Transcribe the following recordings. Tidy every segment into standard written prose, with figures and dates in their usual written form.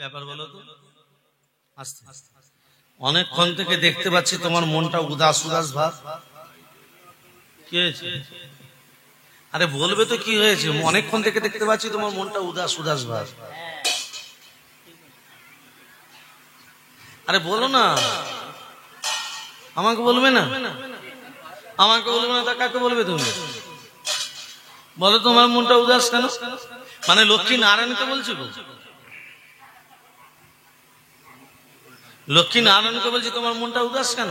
ব্যাপার বলো তো? আস্তে অনেকক্ষণ থেকে দেখতে পাচ্ছি তোমার মনটা উদাস উদাস ভাব। কি হয়েছে? আরে বলবে তো কি হয়েছে? অনেকক্ষণ থেকে দেখতে পাচ্ছি তোমার মনটা উদাস উদাস ভাব। আরে বলো না, আমাকে বলবে না? আমাকে বলবে না তা কাকে বলবে তুমি? বলো তোমার মনটা উদাস কেন? মানে লক্ষ্মী নারায়ণকে বলছো? লক্ষ্মী নারায়ণকে বলছি তোমার মনটা উদাস কেন?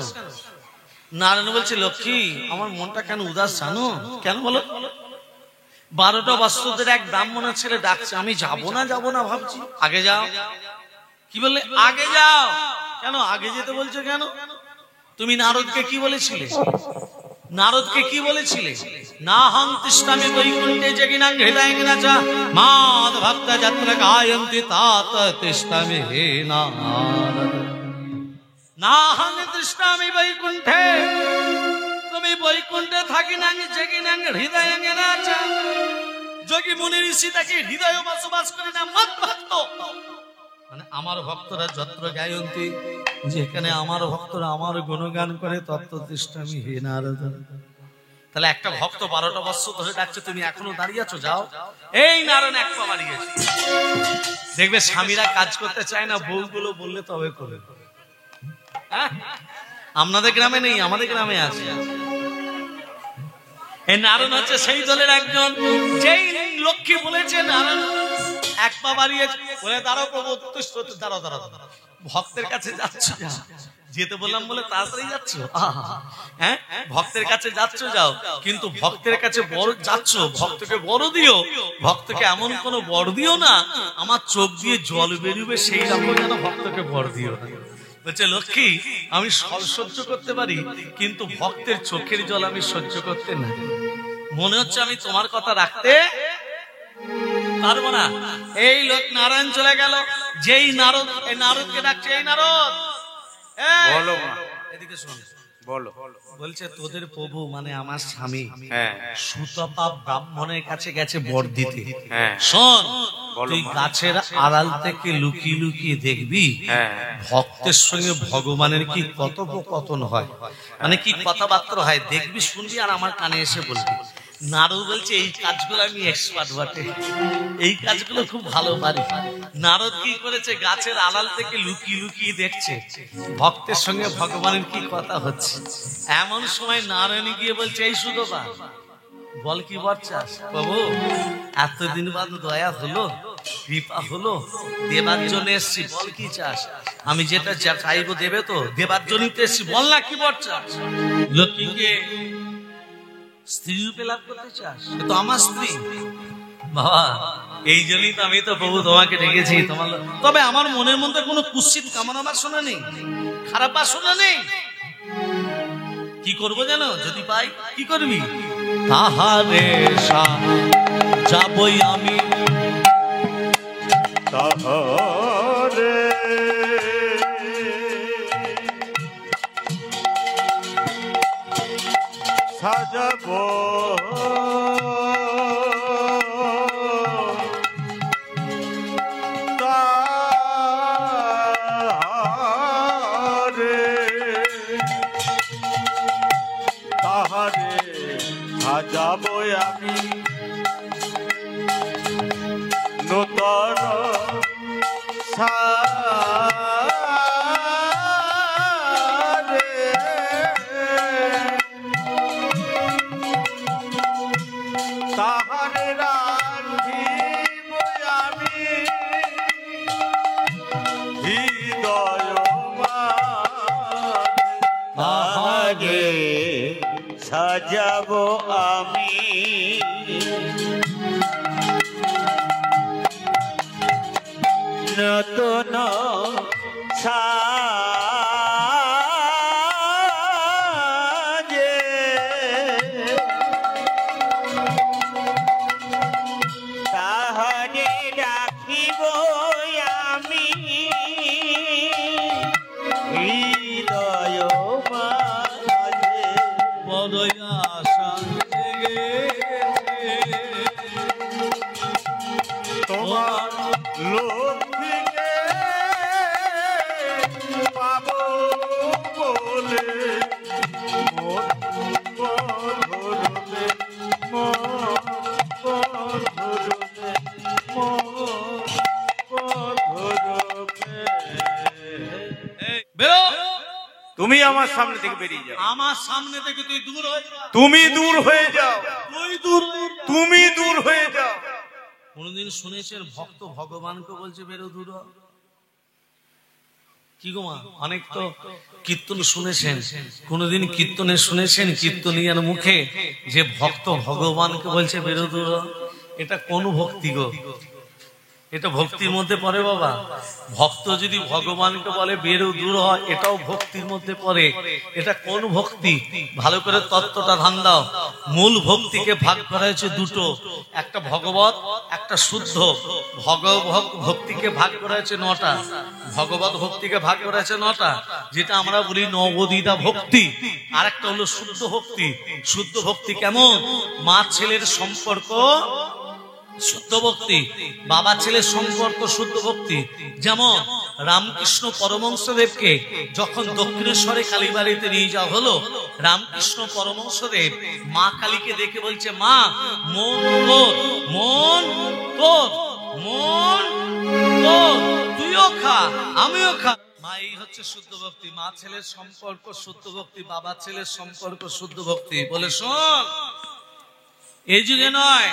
নারায়ণ বলছে লক্ষ্মী আমার মনটা কেন উদাস জানো? কেন বলো? 12টা বাস্তুদের এক ব্রাহ্মণের ছেলে ডাকছে, আমি যাবো না ভাবছি। আগে যাও। কি বললে? আগে যাও। কেন আগে যেতে বলছো কেন? তুমি নারদকে কি বলেছিলে? নারদকে কি বলেছিলে? না হং তিষ্ঠামি বৈকুণ্ঠে জগিনাং হৃদয়ং চা মাদ ভক্ত যত্র গায়ন্তি তাত তিষ্ঠামি হে নারদ। না হং তিষ্ঠামি বৈকুণ্ঠে, তুমি বৈকুণ্ঠে থাকি না জগিনাং হৃদয়ং চা। যোগী মুনি ঋষি তাকে হৃদয়ে বসবাস করে না মদ ভক্ত, মানে আমার ভক্তরা যত্র গায়ন্তি, যেখানে আমার ভক্তরা আমার গুণগান করে তত্ত্ব তিষ্ঠামি হে নারদ। তাহলে একটা ভক্ত 12টা বছর ধরে ডাকছে, তুমি এখনো দাঁড়িয়ে আছো, যাও। এই নারায়ণ এক পা বাড়িয়েছে। দেখবে স্বামীরা কাজ করতে চায় না, বউগুলো বললে তবে করে। আপনাদের গ্রামে নেই, আমাদের গ্রামে আছে। এই নারায়ণ হচ্ছে সেই দলের একজন, যেই লক্ষ্মী বলেছে নারায়ণ এক পা বাড়িয়েছে, বলে দাঁড়াও প্রভু, দাঁড়াও দাঁড়াও, ভক্তের কাছে যাচ্ছ, যেতে বললাম বলে তাড়াতাড়ি যাচ্ছ। হ্যাঁ, ভক্তের কাছে যাচ্ছ, যাও, কিন্তু ভক্তের কাছে বড় যাচ্ছ, ভক্তকে বড় দিও। ভক্তকে এমন কোন বড় দিও না আমার চোখ দিয়ে জল বেরোবে, সেই রকম যেন ভক্তকে বড় দিও না। বলছে লক্ষ্মী আমি সহ্য করতে পারি, কিন্তু ভক্তের চোখের জল আমি সহ্য করতে না। মনে হচ্ছে আমি তোমার কথা রাখতে পারবো না। এই লোক নারায়ণ চলে গেল। যেই নারদ, এই নারদকে ডাকছে, এই নারদ এদিকে শোন, বলো। বলছে তোদের প্রভু মানে আমার স্বামী সুতপা ব্রাহ্মণের কাছে গেছে বর দিতে। শোন, তুই গাছের আড়াল থেকে লুকিয়ে লুকিয়ে দেখবি ভক্তের সঙ্গে ভগবানের কি কথোপকথন হয়, মানে কি কথাবার্তা হয়, দেখবি শুনবি আর আমার কানে এসে বলবি। নারদ বলছে এই কাজগুলো আমি এক্সপার্ট বটে, এই কাজগুলো খুব ভালো পারি। নারদ কি করেছে? গাছের আড়াল থেকে লুকিয়ে লুকিয়ে দেখছে ভক্তের সঙ্গে ভগবানের কি কথা হচ্ছে। এমন সময় নারায়ণী গিয়ে বলছে, এই সুতপা বল কি বর চাস? প্রভু এতদিন বাদ দয়া হলো, কৃপা হলো, দেবার জন্য এসছি, বল কি চাস? আমি যেটা চাইবো দেবে তো? দেবার জন্যই তো এসছি, বল না কি বর চাস? লক্ষ্মীকে স্ত্রী রূপে লাভ করতে চাস? তো আমার স্ত্রী বাবা, এই জন্যই তো আমি তো প্রভু তোমাকে ডেকেছি। তোমার তবে আমার মনের মধ্যে কোনো কুৎসিত কামনা বাসনা নেই, খারাপ বাসনা নেই। কি করবো জানো? যদি পাই কি করবি? তাহারে যাবই আমি, তাহারে সাজাবো, তাহারে সাজাবো আমি নূতন তাহারে রাখিব আমি হৃদয় তাহারে সাজাবো আমি নতুন সাজে তাহারে রাখিব আমি হৃদয় মাঝে বড় আশা জেগে বেরো, তুমি আমার সামনে থেকে বেরিয়ে যাও। আমার সামনে থেকে তুই দূর হয়ে যা। তুমি দূর হয়ে যাও। তুই দূর, তুমি দূর হয়ে যাও। কোনদিন শুনেছেন ভক্ত ভগবানকে বলছে বেরো দূর হ? কি গো মা, অনেক তো কীর্তন শুনেছেন, কোনদিন কীর্তনে শুনেছেন কীর্তনিয়ার মুখে যে ভক্ত ভগবানকে বলছে বেরো দূর হ? এটা কোন ভক্তি গো? এটা ভক্তির মধ্যে পড়ে বাবা? ভক্ত যদি ভগবানকে বলে বেরো দূর হয়, এটাও ভক্তির মধ্যে পড়ে। এটা কোন ভক্তি? ভালো করে তত্ত্বটা ধান দাও। মূল ভক্তিকে ভাগ করা হয়েছে দুটো, একটা ভগবত, একটা শুদ্ধ। ভক্তিকে ভাগ করা হয়েছে 9টা। ভগবত ভক্তিকে ভাগ করা হয়েছে 9টা, যেটা আমরা বলি নবদ্বিধা ভক্তি। আর একটা হলো শুদ্ধ ভক্তি। শুদ্ধ ভক্তি কেমন? মা ছেলের সম্পর্ক শুদ্ধ ভক্তি, বাবা ছেলের সম্পর্ক শুদ্ধ ভক্তি। যেমন রামকৃষ্ণ পরমহংসদেবকে যখন দক্ষিণেশ্বরে কালীবাড়িতে নিয়ে যাওয়া হলো, রামকৃষ্ণ পরমহংসদেব মা কালীকে দেখে বলছে, মা মন তোর, মন তোর, মন তোর, তুইও খা আমিও খা। মা, এই হচ্ছে শুদ্ধ ভক্তি। মা ছেলের সম্পর্ক শুদ্ধ ভক্তি, বাবা ছেলের সম্পর্ক শুদ্ধ ভক্তি। বলে শোন, এই যুগে নয়,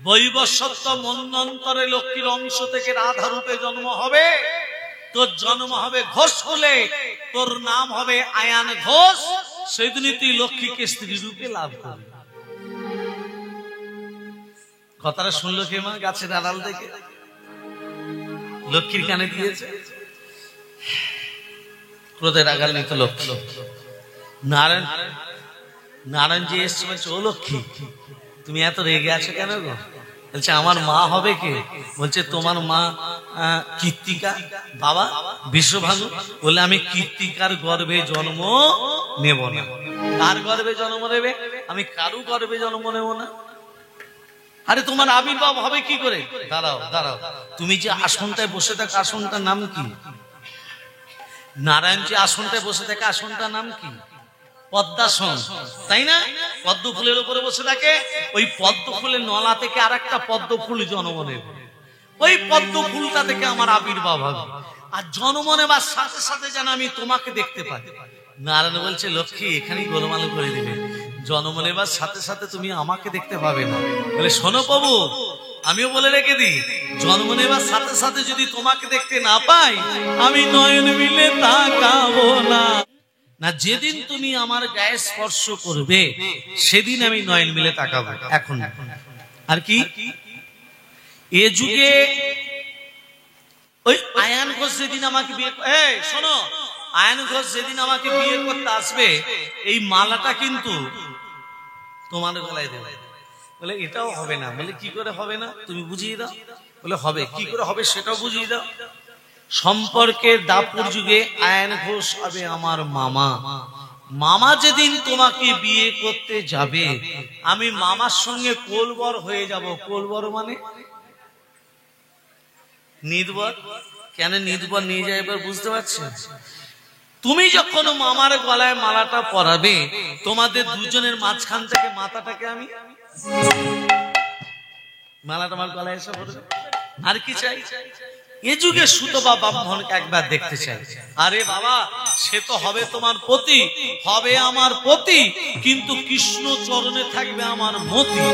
বৈবস্বত্ব মন্বন্তরে লক্ষ্মীর অংশ থেকে রাধা রূপে জন্ম হবে। তোর জন্ম হবে ঘোষ হলে, তোর নাম হবে আয়ান ঘোষ। সেদিনই তুই লক্ষ্মীকে স্ত্রী রূপে লাভ করবি। কথাটা শুনলো কে মা? গাছের আড়াল থেকে লক্ষ্মীর কানে দিয়েছে। ক্রোধের আগাল নিত লক্ষ্মী। নারায়ণ জি এসছে, বলছে ও লক্ষ্মী তুমি এত রেগে আছো কেন গো? বলছে আমার মা হবে কে? বলছে তোমার মা কীর্তিকা। বাবা বিশ্বভানু বলে আমি কীর্তিকার গর্ভে জন্ম নেব না। কার গর্ভে জন্ম নেবে? আমি কারু গর্ভে জন্ম নেব না। আরে তোমার আবির্ভাব হবে কি করে? দাঁড়াও দাঁড়াও, তুমি যে আসনটায় বসে থাকো আসনটার নাম কি? নারায়ণ যে আসনটায় বসে থাকে আসনটার নাম কি? পদ্মাসন, তাই না? পদ্ম ফুলের উপরে বসে থাকে। ওই পদ্ম ফুলের নলা থেকে আর একটা পদ্ম ফুল জন্ম নেবে। ওই পদ্ম ফুলটা থেকে আমার আবির্ভাব হবে। আর জন্ম নেবার সাথে সাথে যেন আমি তোমাকে দেখতে পাই। নারায়ণ বলছে লক্ষ্মী এখানেই গোলমাল করে দিবে। জন্ম নেবার সাথে সাথে তুমি আমাকে দেখতে পাবে না। বলে শোনো প্রভু, আমিও বলে রেখে দিই, জন্ম নেবার সাথে সাথে যদি তোমাকে দেখতে না পাই, আমি নয়ন মিলে তাকাবো না। না, যেদিন তুমি আমার গায়ে স্পর্শ করবে সেদিন আমি নয়ন মিলে তাকাবো। এখন আর কি এ যুগে ওই আয়ান ঘোষ যেদিন আমাকে বিয়ে, এই শোনো, আয়ান ঘোষ যেদিন আমাকে বিয়ে করতে আসবে, এই মালাটা কিন্তু তোমার গলায় দেবে। বলে এটাও হবে না। বলে কি করে হবে না? তুমি বুঝিয়ে দাও। বলে হবে। কি করে হবে সেটাও বুঝিয়ে দাও। সম্পর্কের দাপুর যুগে আয়ান ঘোষ হবে আমার মামা। মামা যেদিন তোমাকে বিয়ে করতে যাবে, আমি মামার সঙ্গে কোলবর হয়ে যাব। কোলবর মানে নিদবর। কেন নিদবর নিয়ে যায় এবার বুঝতে পারছেন? তুমি যখন মামার গলায় মালাটা পরাবে, তোমাদের দুজনের মাঝখান থেকে মাথাটাকে আমি মালাটা আমার গলায় এসে পড়বে। আর কি চাই? এ যুগে সুতপা ব্রাহ্মণকে একবার দেখতে চাই। আরে বাবা, সে তো হবে তোমার পতি, হবে আমার পতি, কিন্তু কৃষ্ণ চরণে থাকবে আমার মতি।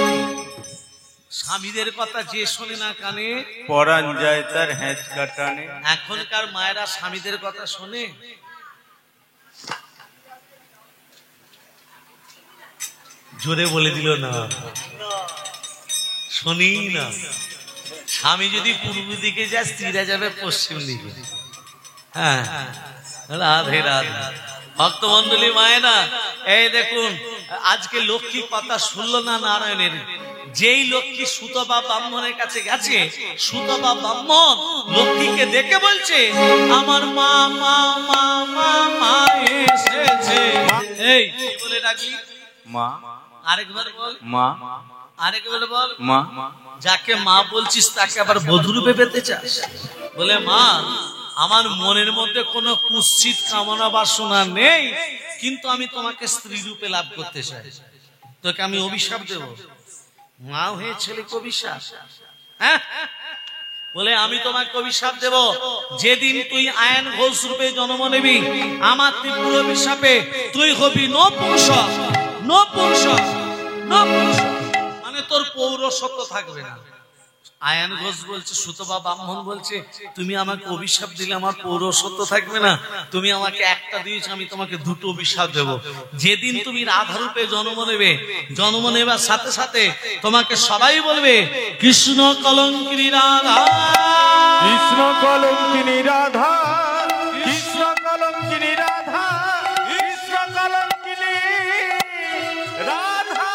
স্বামীদের কথা যে শোনে না কানে, পরাণ যায় তার হ্যাঁচ কাটানে। এখনকার মায়েরা স্বামীদের কথা শোনে? জোরে বলে দিল না, শুনি না। স্বামী যদি পূর্ব দিকে যায়, স্ত্রীরা যাবে পশ্চিম দিকে। হ্যাঁ, রাধে রাধে। ভক্তমন্ডলী মায়েরা, এই দেখুন আজকে লক্ষ্মী কথা শুনলো না নারায়ণের। যেই লক্ষ্মী সুতপা ব্রাহ্মণের কাছে গেছে, সুতপা ব্রাহ্মণ লক্ষ্মীকে দেখে বলছে আমার মা মা মা মা মা এসেছে। এই কি বলে ডাকলি? মা। আরেকবার বল মা। আরেকবার বল মা। যাকে মা বলছিস তাকে আবার বধূ রূপে পেতে চাস? বলে মা, আমার মনের মধ্যে কোনো কুৎসিত কামনা বাসনা নেই, কিন্তু আমি তোমাকে স্ত্রী রূপে লাভ করতে চাই। তোকে আমি অভিশাপ দেব। মা হয়ে ছেলেকে অভিশাপ? হ্যাঁ, বলে আমি তোমাকে অভিশাপ দেব, যেদিন তুই আয়ন ঘোষ রূপে জন্ম নিবি আমার তীব্র অভিশাপে তুই হবি নপুংসক। নপুংসক নপুংসক মানে তোর পৌরসত্ব থাকবে না। আয়ন ঘোষ বলছে, সুতপা ব্রাহ্মণ বলছে, তুমি আমাকে অভিশাপ দিলে আমার পৌরসত্ব থাকবে না, তুমি আমাকে একটা দিয়েছো, আমি তোমাকে দুটো অভিশাপ দেব। যেদিন তুমি রাধা রূপে জন্ম নেবে, জন্ম নেবার সাথে সাথে তোমাকে সবাই বলবে কৃষ্ণ কলঙ্কিনী রাধা, কৃষ্ণ কলঙ্কিনী রাধা, কৃষ্ণ কলঙ্কিনী রাধা, কৃষ্ণ কলঙ্কিনী রাধা।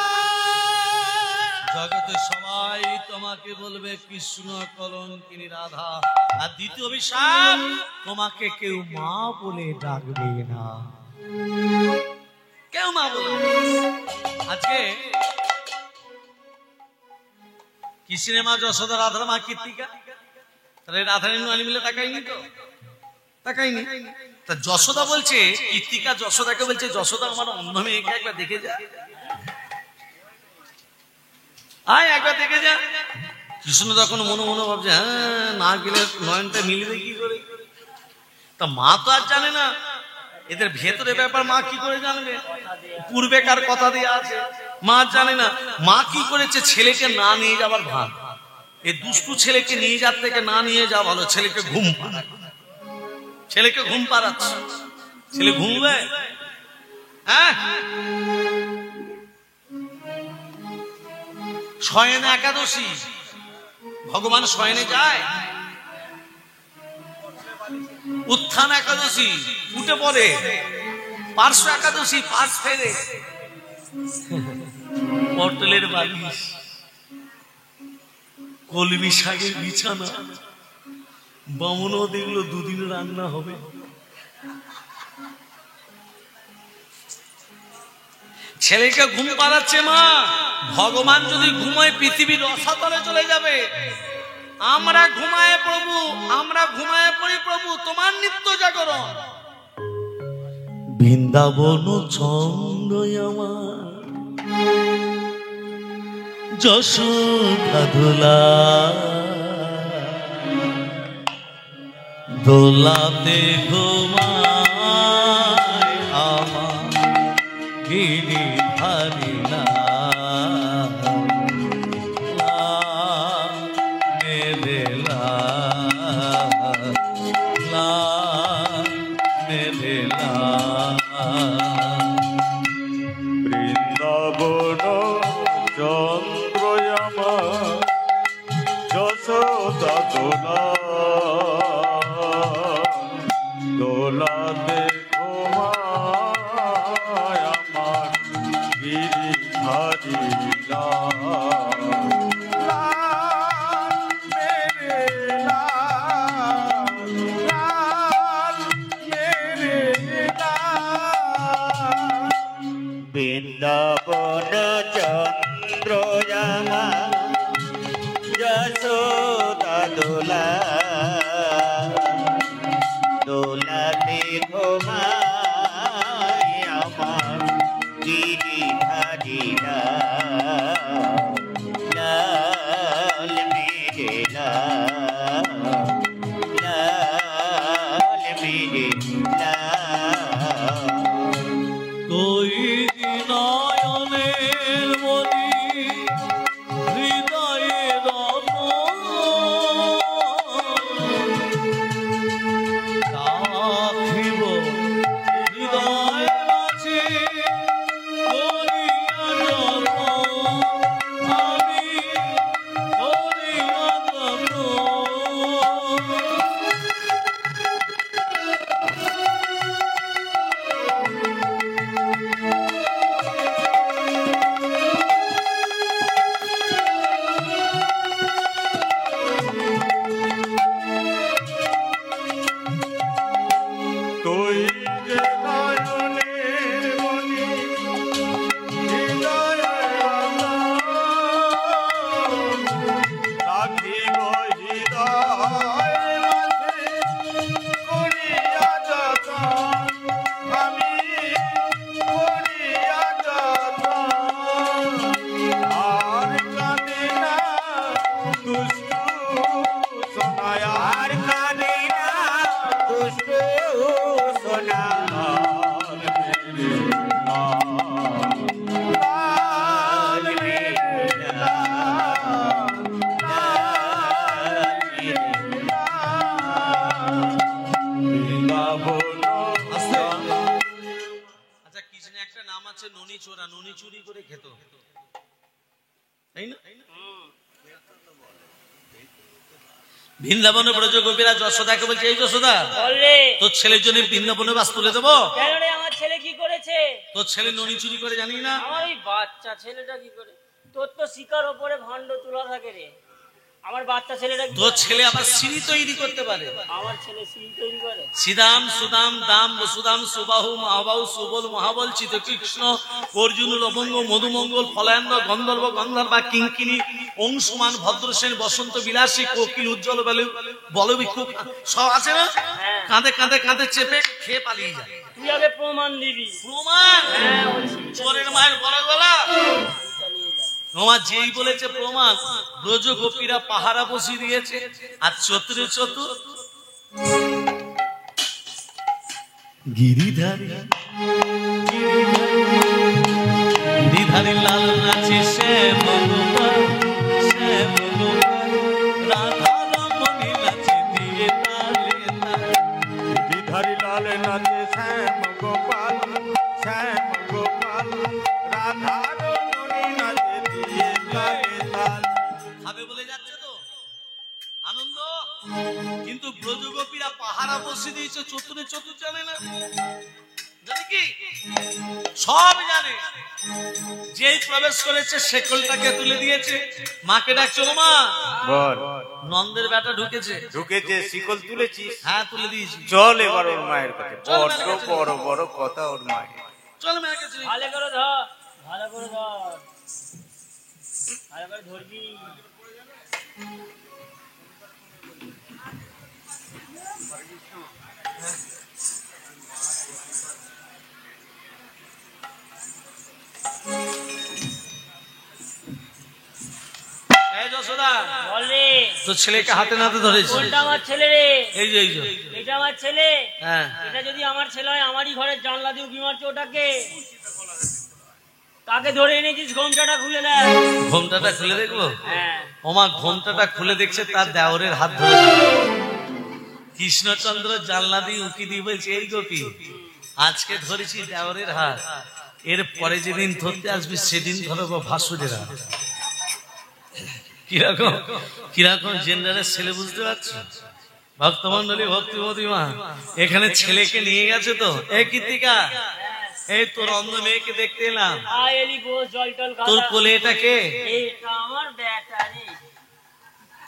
জগতে সবাই তোমাকে বলবে কৃষ্ণ কলঙ্কিনী রাধা। আর দ্বিতীয় অভিশাপ, তোমাকে কেউ মা বলে ডাকবে না, কেউ মা বলে। আজকে কৃষ্ণের মা যশোদা, রাধার মা কীর্তিকা, তাহলে রাধারানী আনি মিলে তাকাইনি তো, তাকাইনি। তা যশোদা বলছে, কীর্তিকা যশোদাকে বলছে, যশোদা আমার অন্ধ মেয়েকে একবার দেখে যা, আয় একবার দেখে যা। কৃষ্ণ তখন মনে মনে ভাবছে, হ্যাঁ না গেলে নয়নটা মিলবে কি করে। তা মা তো আর জানে না এদের ভেতরে ব্যাপার, মা কি করে জানবে, পূর্বেকার কথা দিয়ে আছে, মা জানে না। মা কি করেছে, ছেলেকে না নিয়ে যাবার ভান, এই দুষ্টু ছেলেকে নিয়ে যার থেকে না নিয়ে যাওয়া ভালো। ছেলেকে ঘুম পাড়ায়, ছেলেকে ঘুম পাড়াচ্ছে, ছেলে ঘুমবে। হ্যাঁ, শয়ন একাদশী, ভগবান শয়নে যায়। উত্থান একাদশী উঠে পড়ে, পার্শ্ব একাদশী পাশ ফেরে, পটলের বালিশ, কলমি শাকের বিছানা, বামনও দেখলো দুদিন রান্না হবে। ছেলেকে ঘুম পাড়াচ্ছে মা। ভগবান যদি ঘুমায় পৃথিবীর রসাতলে চলে যাবে। আমরা ঘুমায় প্রভু, আমরা ঘুমায় পড়ি প্রভু, তোমার নিত্য জাগরণ। বৃন্দাবন ছন্দ আমার যশোদা দোলা, দোলাতে ঘুমায় আমার গিরি ধারি না, মেরে লা মেরে লা। বৃন্দাবন চন্দ্র আমার যশোদা দোলা, দোলাতে ঘুমায় আমার গিরিধারী লাল, মেরে লাল, লাল মেরে লাল। বৃন্দাবন চন্দ্র আমার যশোদা দোলা, দোলাতে ঘুমায় আমার গিরিধারী লাল, মেরে লাল, লাল মেরে লাল। কই নয়নের মনি হৃদয়ে রাখিব হৃদয় আছে করিয়া যতন, আমি করিয়া যতন। তুই যে নয়নের মণি হৃদয়ের রতন, রাখিব হৃদয় মাঝে করিয়া যতন, আমি করিয়া যতন। আর কাঁদে না দুষ্টু আছে ননি চোরা, ননি চুরি করে খেত, তাই না? বৃন্দাবনে ব্রজ গোপীরা যশোদাকে বলছে, এই যশোদা, তোর ছেলের জন্য বৃন্দাবনে বাস তুলে দেবো। কেন রে, আমার ছেলে কি করেছে? তোর ছেলে ননি চুরি করে জানি না? আমার ওই বাচ্চা ছেলেটা কি করে? তোর তো শিকার ওপরে ভান্ড তোলা থাকে রে, আমার বাচ্চা ছেলেটা কি? তোর ছেলে আবার সিঁড়ি তৈরি করতে পারে। আমার ছেলে সিল তৈরি করে? সিদাম সুদাম দাম বসুদাম সুবাহু মহাবাহু সুবল মহাবল চিত কৃষ্ণ অর্জুন লবঙ্গ মধুমঙ্গল ফলায়ন্দ গন্ধর্ব গন্ধর্বা কিঙ্কিনী অংশুমান ভদ্রসেন বসন্ত বিলাসী কোকিল উজ্জ্বল বলবিক্ষু সব আছে না? কাঁধে কাঁধে কাঁধে চেপে খেয়ে পালিয়ে যায়। তুই আগে প্রমাণ দিবি। প্রমাণ? হ্যাঁ, ওই সিলটা চোরের মায়ের বড় গলা। নিয়ে যা। তোমার যেই বলেছে প্রমাণ, ব্রজ গোপীরা পাহারা বসিয়ে দিয়েছে, আর চতুরে চতুর গিরিধারী গিরিধারী লাল নাচে শ্যাম গোপাল, শ্যাম গোপাল রাধা রমণী নাচে দিয়ে তালে তালে। গিরিধারী লাল নাচে শ্যাম গোপাল, শ্যাম গোপাল রাধা রমণী নাচে দিয়ে তালে তাল। খাবে বলে যাচ্ছে তো আনন্দ, কিন্তু ব্রজগোপীরা পাহারা বসিয়ে দিয়েছে, চতুরে চতুর জানে না। জানে কি? সব জানে। যেই প্রবেশ করেছে শেকলটাকে তুলে দিয়েছে, মাকে ডাকছে, ও মা, বল, নন্দের বেটা ঢুকেছে। ঢুকেছে, শিকল তুলেছিস? হ্যাঁ, তুলে দিয়েছি। চল এবার ওর মায়ের কাছে, চল, বড্ড মায়ের কাছে। বড় বড় কথা ওর মায়ের। চল মায়ের কাছে। ভালো করে ধর, ভালো করে ধর, ভালো করে ধরবি। এই যশোদা, বল রে, তোর ছেলেকে হাতে নাতে ধরেছে। কোনটা আমার ছেলে রে? এই যে, এই যে। এটা আমার ছেলে। হ্যাঁ, এটা যদি আমার ছেলে হয়, আমারই ঘরের জানলা দিয়ে উঁকি মারছে ওটাকে। কাকে ধরে এনেছিস? ঘোমটাটা খুলে দেয়। ঘোমটাটা খুলে দেখবো? হ্যাঁ, ওমা ঘোমটাটা খুলে দেখছে, তার দেওরের হাত ধরে। কৃষ্ণচন্দ্র জানলা দিয়ে উকি দিয়ে বলছে, এই গোপী, আজকে ধরেছি দেওরের হাত, এর পরে যেদিন ধরতে আসবি সেদিন ধরবো ভাসুরের হাত। কিরকম কিরকম জেন্ডারের ছেলে, বুঝতে পারছো? ভক্তমন্ডলী, ভক্তিমতী মা, এখানে ছেলেকে নিয়ে গেছে তো। এই কীর্তিকা, এই তোর অন্ধ মেয়েকে দেখতে এলাম, আয় এলি বস, জল টল খা। তোর কোলে এটা কে? এটা আমার বেটা রে।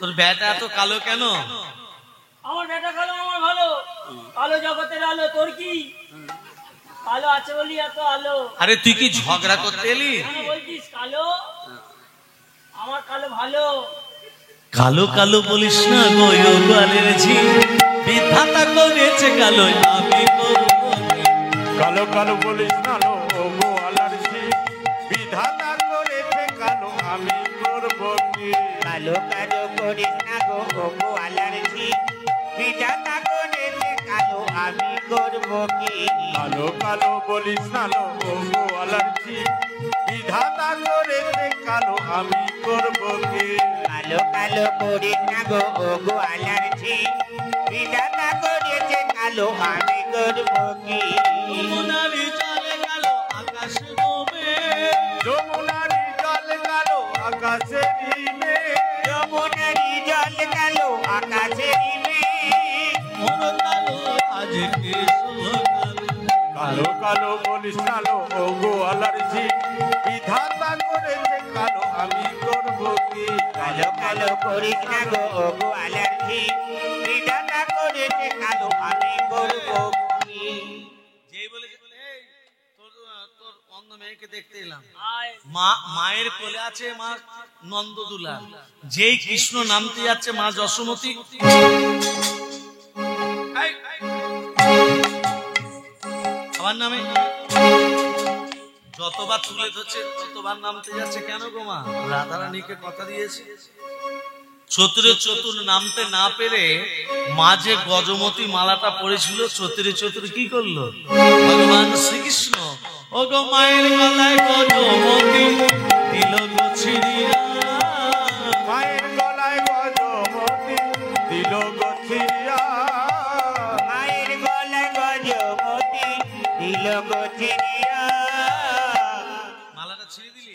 তোর ব্যাটা এত কালো কেন? আমার বেটা কালো, আমার ভালো। কালো জগতের আলো, তোর কি? কালো আছে বলি এত আলো। আরে তুই কি ঝগড়া করতে এলি? কেন বলছিস কালো? আমার কালো ভালো। কালো কালো বলিস না গো, গোয়ালের ঝি বিধাতা করেছে কালো, আমি করবো কি? কালো কালো বলিস না লো গোয়ালার ঝি, বিধাতা করেছে কালো, আমি করব কি? কালো কালো করিস না গো গোয়ালার ঝি, বিধাতা করেছে কালো, আমি করব কি? কালো কালো বলিস না লো গোয়ালার ঝি, বিধাতা করেছে কালো, আমি করব কি? কালো কালো করিস না গো গোয়ালার ঝি, বিধাতা করেছে কালো, আমি করব কি? যমুনারি জলে কালো আকাশ ডুবে, যমুনারি জল কালো আকাশের মেঘ, যমুনারি জল কালো আকাশের মেঘ, মোর কালো আজকে শুধু কালো। কালো কালো বলিস না লো গোয়ালার ঝি, বিধাতা করেছে কালো, আমি করব কি? কালো কালো করিস না গো গোয়ালার ঝি, বিধাতা করেছে কালো, আমি করব কি? যেই বলেছে, এই তোর অন্ধ মেয়েকে দেখতে এলাম। আয়, মায়ের কোলে আছে মা নন্দদুলা, যেই কৃষ্ণ নামতে যাচ্ছে মা যশোমতী, আমার নামে যতবার তুলে ধরছে ততবার নামতে যাচ্ছে। কেন গো মা? রাধারানীকে কথা দিয়েছে। চতুরে চতুর নামতে না পেরে মা যে গজমতী মালাটা পড়েছিল, চতুরে চতুর কি করলো? ভগবান শ্রীকৃষ্ণ ও গো মায়ের গলায় গজমতী দিল গো ছিড়িয়া, মায়ের গলায় গজমতি দিল গছিয়া, মায়ের গলায় গজমতি দিল গো ছিড়িয়া, ছেড়ে দিলি?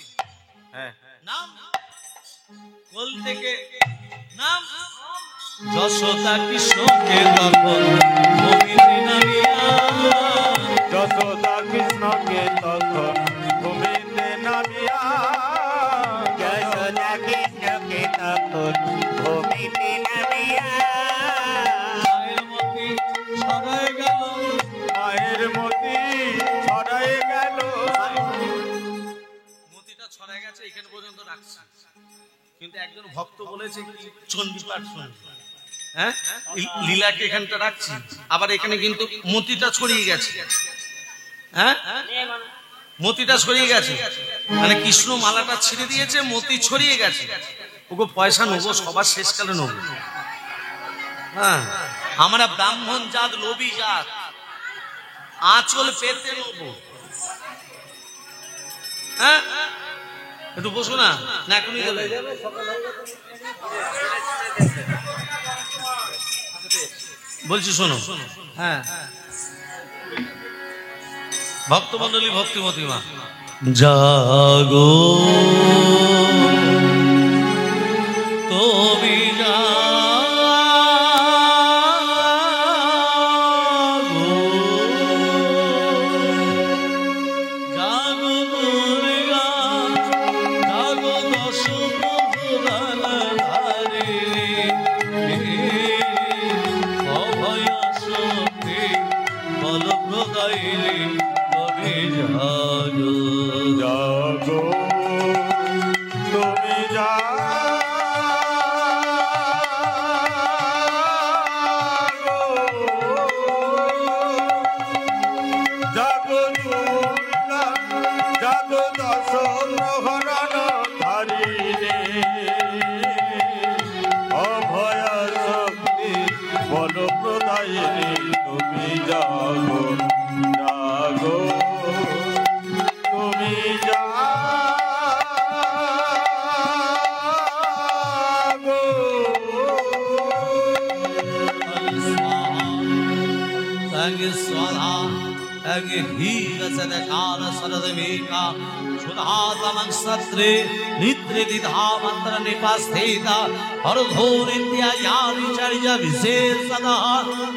হ্যাঁ নাম কোল থেকে নাম যশোদা কৃষ্ণকে তখন ভূমিতে নামিয়া, যশোদা কৃষ্ণকে তখন ভূমিতে নামিয়া, যশোদা কৃষ্ণকে তখন ভূমিতে নামিয়া, মায়ের মতি ছড়ায় গেল, মায়ের মতি ছড়ায় গেল। মতিটা ছড়ায় গেছে এখানে পর্যন্ত রাখছি, কিন্তু একজন ভক্ত বলেছে কি চণ্ডী পাঠ শুনবে, হ্যাঁ লীলাকে এখানটা রাখছি, আবার এখানে কিন্তু মতিটা ছড়িয়ে গেছে, হ্যাঁ মতিটা ছড়িয়ে গেছে, মানে কৃষ্ণ মালাটা ছিঁড়ে দিয়েছে, মতি ছড়িয়ে গেছে। ওগো পয়সা নেবো সবার শেষকালে নেবো, হ্যাঁ আমরা ব্রাহ্মণ জাত লোভী জাত, আঁচল পেতে নেবো, হ্যাঁ একটু বসো না, না এখনই গেলে বলছি শোনো, হ্যাঁ ভক্তমন্ডলী ভক্তিমতী মা জাগো তুমি জাগো, জাগো দুর্গা জাগো দশ প্রভুর ধারে, অভয় শক্তি বল প্রদায়িনী তবে জাগো, জাগো তুমি জাগো, জাগো দুর্গা জাগো দশ প্রহরণ ধারিণী, অভয় শক্তি বল প্রদায়িনী তুমি জাগো, জাগো তুমি জাগো। स्वाहा हीर सदकार सरदमेका सुधातमं सत्रे नित्रे दिधा मंत्र निपास्थिता हरधोरित्या यानि चर्य विशेषदा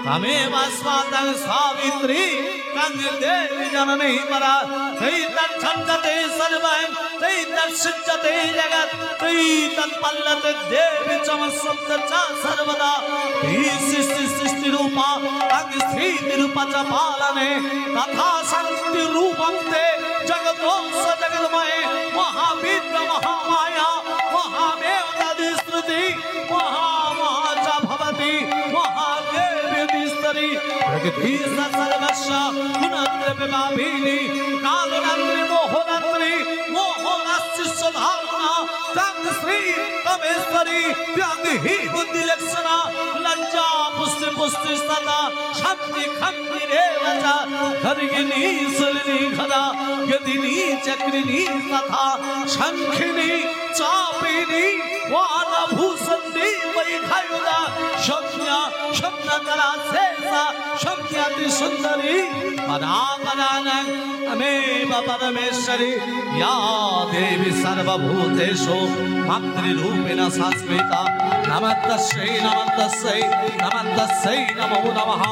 तमेव स्वातं सावित्री गंगे देवी जननी परा तैतच्छन्दते सर्वं तैतच्छिज्यते जगत् तैतत्पल्लते देवी चमत्सप्त च सर्वदा सृष्टि रूपा अंग स्थिति रूपा च पालने तथा शक्ति रूपं ते जगतो स जगन्मय महाविद्य महामाया महामेव तदिस्तुति महामहा च भवति महादेवी स्तरी प्रकृति सर्वस्व गुणद्रव्यभाविनी कालरात्रि मोहरात्रि मोहनास्ति सुधारणा तंग श्री तमेश्वरी व्यंग ही बुद्धि लक्षणा लज्जा पुष्टि पुष्टि सदा शक्ति खंडि रेवचा खर्गिनी सुलिनी खदा यदिनी चक्रिनी तथा शंखिनी चापिनी वानभूषणी वैखायुधा शक्या शक्नकरा शेषा शक्याति सुंदरी परापरानंग अमेव परमेश्वरी या देवी सर्वभूतेषु मातृरूपेण संस्कृता नमस्तस्यै नमस्तस्यै नमस्तस्यै नमो नमः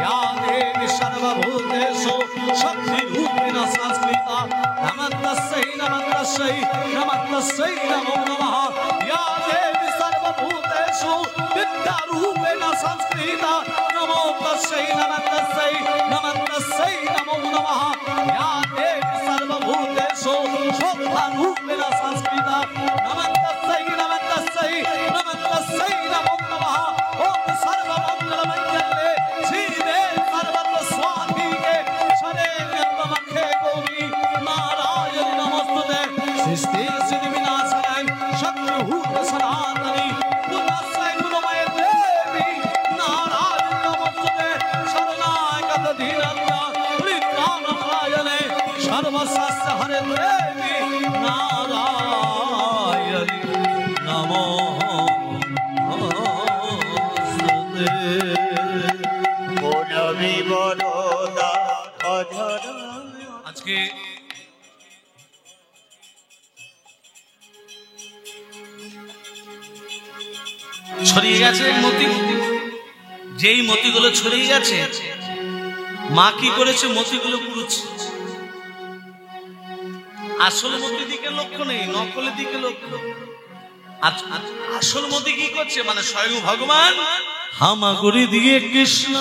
या देवी सर्वभूतेषु शक्तिरूपेण संस्कृता नमस्तस्यै नमस्तस्यै नमस्तस्यै नमो नमः या देवी सर्वभूतेषु विद्यारूपेण संस्कृता नमो तस्यै नमस्तस्यै नमस्तस्यै नमो नमः या देवी सर्वभूतेषु शोभारूपेण संस्कृता नमस्तस्यै नमस्तस्यै नमस्तस्यै नमो नमः ओम सर्वमंगलमंगले श्रीदेवी सर्वत्र स्वामिके शरण्यत्वमखे गौरी नारायण नमस्तुते सृष्टि सिद्धि विनाशनाय शत्रुहूत सनातनी गुणस्यै गुणमय देवी नारायण नमस्तुते शरणागत धीरन्या परित्राणपरायणे सर्वशास्त्र हरे देवी नारायणी नमो ছড়িয়ে গেছে মতি, যেই মতিগুলো ছড়িয়ে গেছে মা কি করেছে, মতিগুলো পুরুচ্ছে। আসল মতির দিকে লক্ষ্য নেই, নকলের দিকে লক্ষ্য। আসল মতি কি করছে, মানে স্বয়ং ভগবান হামাগুড়ি দিয়ে কৃষ্ণ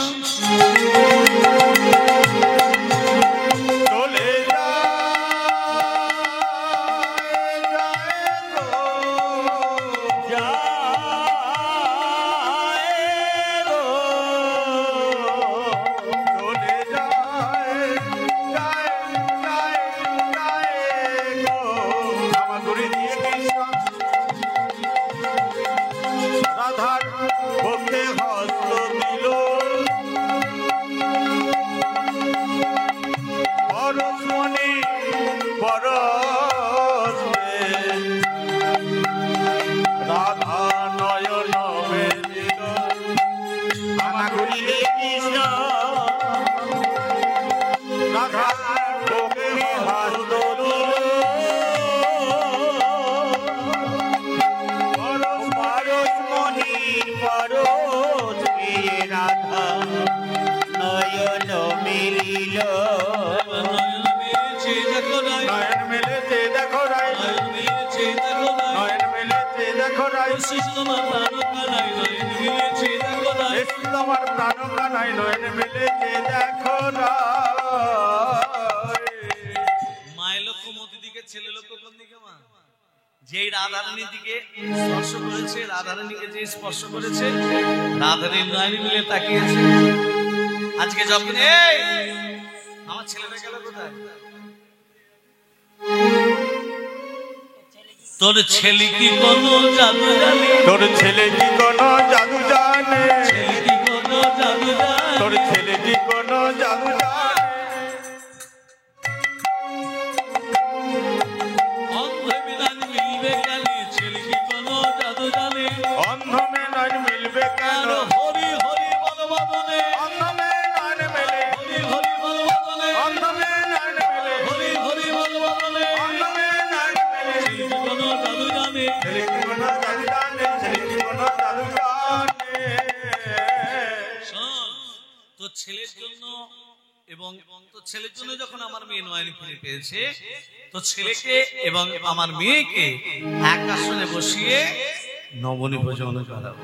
মায়ের লক্ষ্য মতির দিকে, ছেলে লক্ষ্য কোন দিকে? মা যেই রাধারানীর দিকে স্পর্শ করেছে, রাধারানীকে যে স্পর্শ করেছে, রাধারানীর নয়ন মিলে তাকিয়েছে। আজকে যখন আমার ছেলেটা গেল কোথায়? তোর ছেলে কি কোনো জাদু জানে? তোর ছেলে কি কোনো জাদু জানে? ছেলে কি কোনো জাদু জানে? তোর ছেলে কি কোনো জাদু জানে? অন্ধ মিলন মিলবে কানে, ছেলে কি কোনো জাদু জানে? অন্ধ মিলন মিলবে কেন? হরি হরি বল বদনে, অন্ধ মিলন মেলে, হরি হরি বল বদনে, অন্ধ মিলন মেলে, হরি হরি বল বদনে, অন্ধ মিলন মেলে। ছেলে কি কোনো জাদু জানে? ছেলে কি কোনো জাদু জানে? ছেলে কি কোনো জাদু জানে? শোন, তোর ছেলের জন্য এবং তোর ছেলের জন্য যখন আমার মেয়ে নয়নি ফিরে পেয়েছে, তোর ছেলেকে এবং আমার মেয়েকে এক আসনে বসিয়ে নবনী ভোজন করাবো,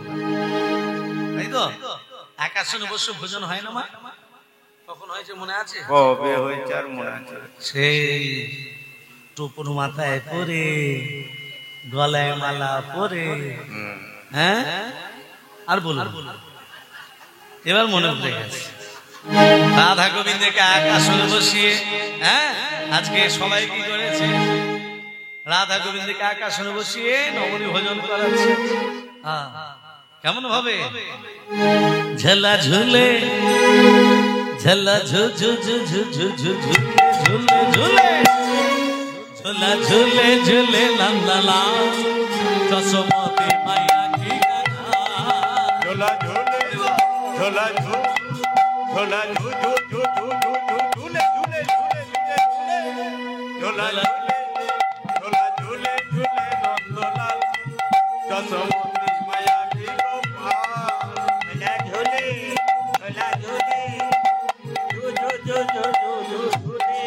তাই তো? এক আসনে বসে ভোজন হয় না মা? কখন হয়েছে মনে আছে? কবে হয়েছে আর মনে আছে? সেই টোপর মাথায় পরে, গলায় মালা পরে, হ্যাঁ, আর বলুন, এবার মনে পড়ে গেছে। রাধা গোবিন্দকে এক আসনে বসিয়ে, হ্যাঁ, আজকে সবাই কি করেছে? রাধা গোবিন্দকে এক আসনে বসিয়ে নবনী ভোজন করাচ্ছে। কেমন ভাবে? ঝলা ঝুলে, ঝলা ঝুঝু ঝুঝু ঝুঝু ঝুলে ঝুলে, ঝোলা ঝুলে ঝুলে লালা চশমতে মায়া কি গানা। ঝোলা ঝুলে, ঝোলা ঝুল, ঝোলা ঝু ঝু ঝু ঝু ঝু ঝু ঝুলে ঝুলে ঝুলে ঝুলে ঝুলে, ঝোলা ঝুলে, ঝোলা ঝুলে ঝুলে নন্দলাল যশোমতী মায়া কি গোপাল। ঝোলা ঝুলে, ঝোলা ঝুলে, ঝু ঝু ঝু ঝু ঝু ঝু ঝুলে,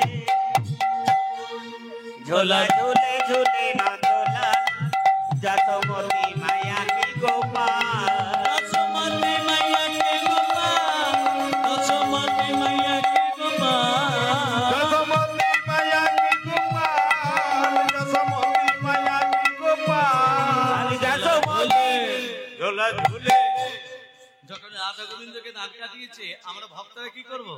ঝোলা ঝুলে ঝুলে নন্দলাল যশোমতী মায়া কি গোপাল। চশমতে মায়া কি গোপাল, চশমতে মায়া কি গোপাল, যশোমতী মায়া কি গোপাল, যশোমতী মায়া কি গোপাল। যশোমতী ঝোলা ঝুলে। যখন রাধা গোবিন্দকে দাঁত কাটিয়েছে, আমরা ভক্তরা কি করব?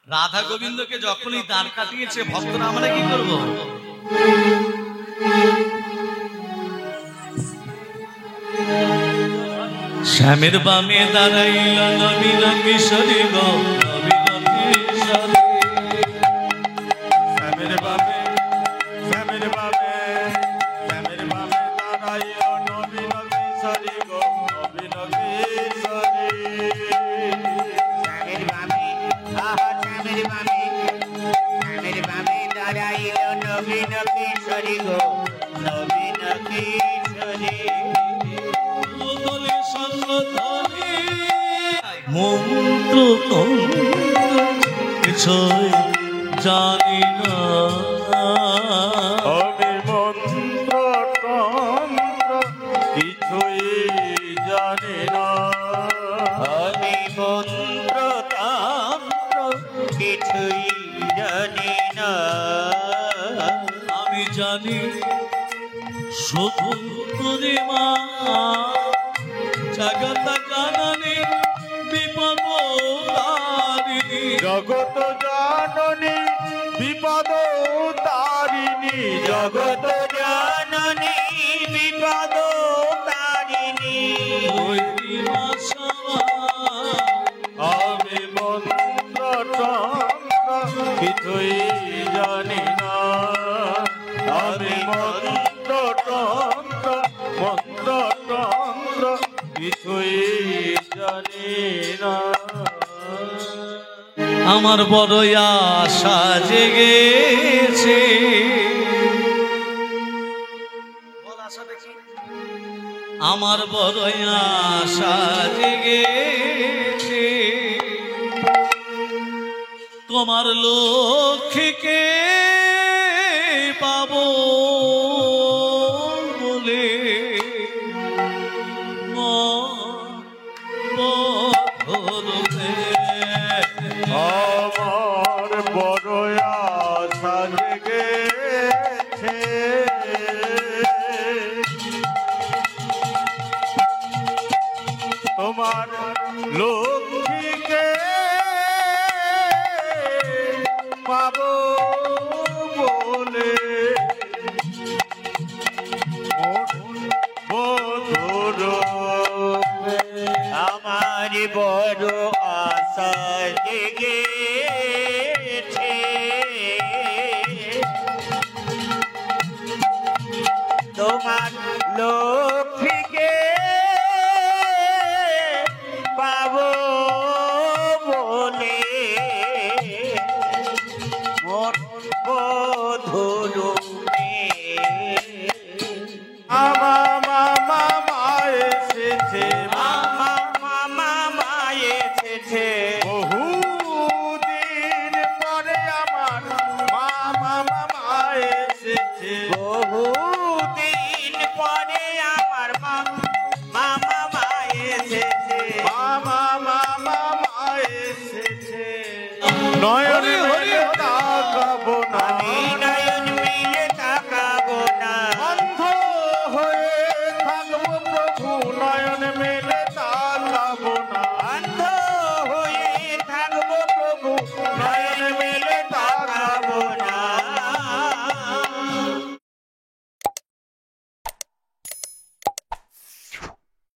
রাধা গোবিন্দকে যখনই দাঁড় কাটিয়েছে, ভক্তরা আমরা কি করব? শ্যামের বামে দাঁড়াইল নবীন কিশোরী গো, নবীন কিশোরী। শ্যামের বামে, শ্যামের বামে, শ্যামের বামে দাঁড়াইল নবীন কিশোরী গো, নবীন কিশোরী। শ্যামের বামে, আহা শ্যামের বামে, শ্যামের বামে দাঁড়াইল নবীন কিশোরী গো, নবীন কিশোরী। মন্ত্র কিছুই জানি না, আমি মন্ত্র তন্ত্র কিছুই জানি না, আমি মন্ত্র তন্ত্র কিছুই জানি না। আমি জানি শুধু তোরে মা জগত জননী বিপদ তারিণী, জগত জননী বিপদ তারিণী, জগত জননী বিপদ তারিণী। তৈরি মা সভা আমি মন্ত্র তন্ত্র কিছুই জানি না, আমি মন্ত্র তন্ত্র কিছুই জানি না। আমার বড় আশা জেগেছে, আমার বড় আশা জেগেছে, তোমার লক্ষ্মীকে পাবো বলে আমার বড় আশা জেগেছে, তোমার লক্ষ্মীকে পাবো বলে আমার বড় আশা জেগেছে, তোমার লক্ষ্মীকে পাবো বলে মোর বধূরূপে। মামা এসেছে, মামা মামা এসেছে, বহুদিন পরে আমার মামা এসেছে, বহুদিন পরে আমার মামা এসেছে, মামা এসেছে, নয়নে তাকাবো না, আমি